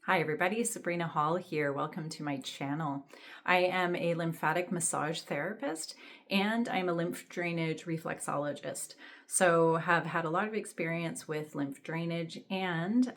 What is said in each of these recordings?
Hi everybody, Sabrina Hall here. Welcome to my channel. I am a lymphatic massage therapist and I'm a lymph drainage reflexologist. So have had a lot of experience with lymph drainage and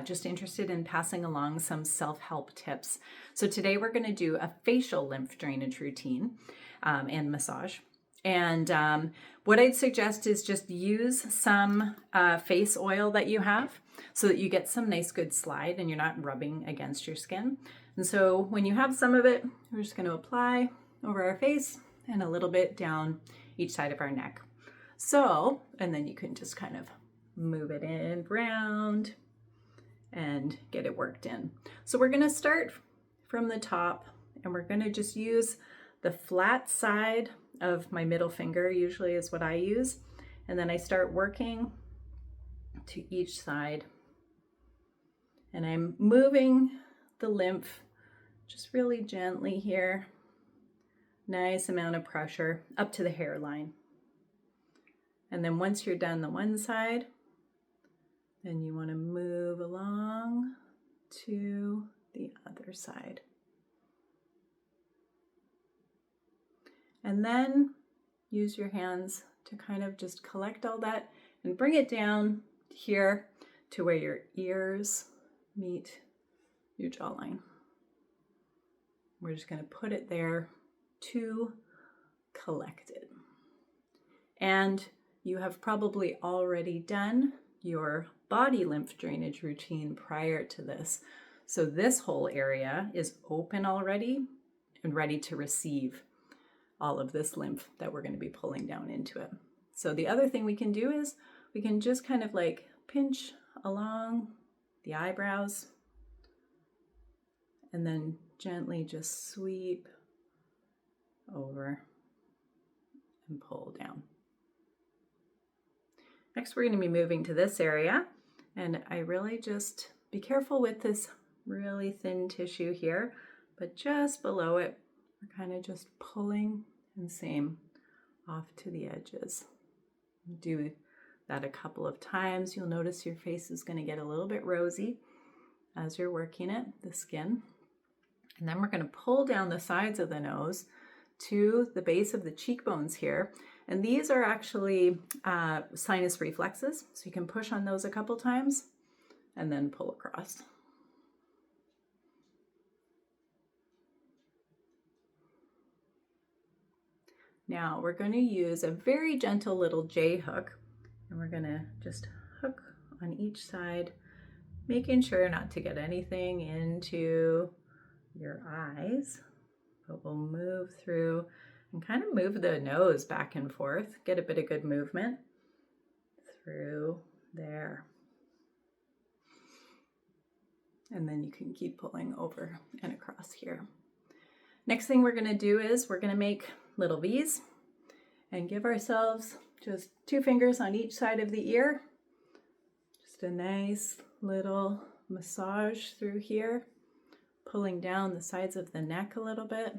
just interested in passing along some self-help tips. So today we're going to do a facial lymph drainage routine and massage. And what I'd suggest is just use some face oil that you have so that you get some nice good slide and you're not rubbing against your skin. And so when you have some of it, we're just going to apply over our face and a little bit down each side of our neck. So, and then you can just kind of move it in round and get it worked in. So we're going to start from the top and we're going to just use the flat side of my middle finger, usually is what I use. And then I start working to each side. And I'm moving the lymph just really gently here. Nice amount of pressure up to the hairline. And then once you're done the one side, then you want to move along to the other side. And then use your hands to kind of just collect all that and bring it down here to where your ears meet your jawline. We're just going to put it there to collect it. And you have probably already done your body lymph drainage routine prior to this. So this whole area is open already and ready to receive all of this lymph that we're going to be pulling down into it. So the other thing we can do is we can just kind of like pinch along the eyebrows and then gently just sweep over and pull down. Next, we're going to be moving to this area, and I really just be careful with this really thin tissue here, but just below it, we're kind of just pulling and same off to the edges. Do that a couple of times. You'll notice your face is going to get a little bit rosy as you're working it, the skin. And then we're going to pull down the sides of the nose to the base of the cheekbones here. And these are actually sinus reflexes. So you can push on those a couple times and then pull across. Now we're going to use a very gentle little J hook, and we're going to just hook on each side, making sure not to get anything into your eyes, but we'll move through and kind of move the nose back and forth, get a bit of good movement through there. And then you can keep pulling over and across here. Next thing we're going to do is we're going to make little V's and give ourselves just 2 fingers on each side of the ear. Just a nice little massage through here, pulling down the sides of the neck a little bit.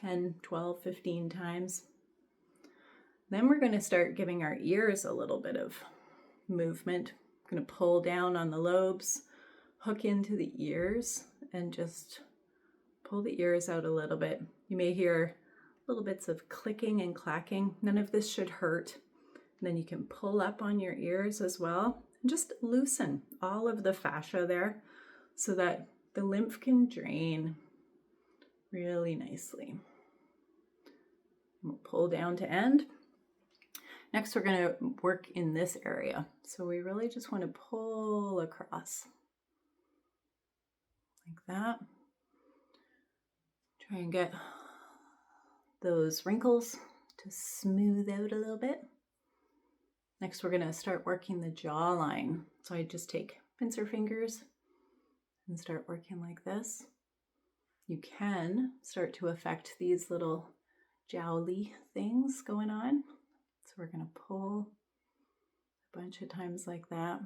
10, 12, 15 times. Then we're going to start giving our ears a little bit of movement. I'm going to pull down on the lobes, hook into the ears, and just pull the ears out a little bit. You may hear little bits of clicking and clacking. None of this should hurt. And then you can pull up on your ears as well and just loosen all of the fascia there so that the lymph can drain really nicely. We'll pull down to end. Next, we're going to work in this area. So we really just want to pull across like that. Try and get those wrinkles to smooth out a little bit. Next, we're going to start working the jawline. So I just take pincer fingers and start working like this. You can start to affect these little jowly things going on. So we're going to pull a bunch of times like that.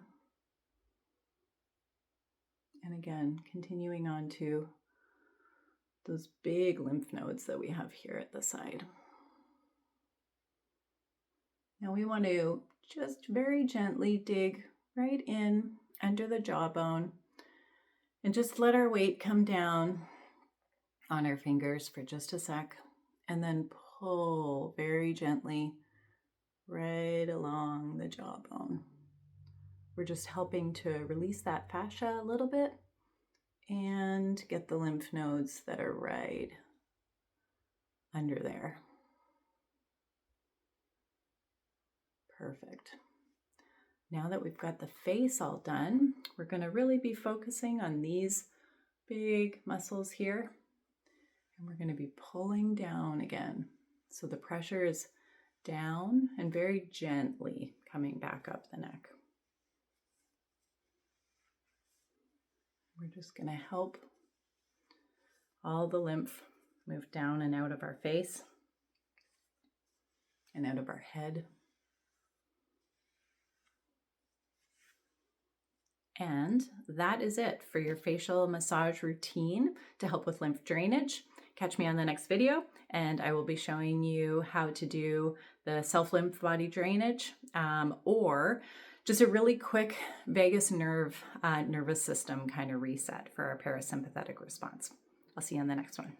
And again, continuing on to those big lymph nodes that we have here at the side. Now we want to just very gently dig right in under the jawbone and just let our weight come down on our fingers for just a sec, and then pull very gently right along the jawbone. We're just helping to release that fascia a little bit and get the lymph nodes that are right under there. Perfect. Now that we've got the face all done, we're going to really be focusing on these big muscles here. And we're going to be pulling down again. So the pressure is down and very gently coming back up the neck. We're just going to help all the lymph move down and out of our face and out of our head. And that is it for your facial massage routine to help with lymph drainage. Catch me on the next video, and I will be showing you how to do the self-lymph body drainage or just a really quick vagus nerve, nervous system kind of reset for our parasympathetic response. I'll see you on the next one.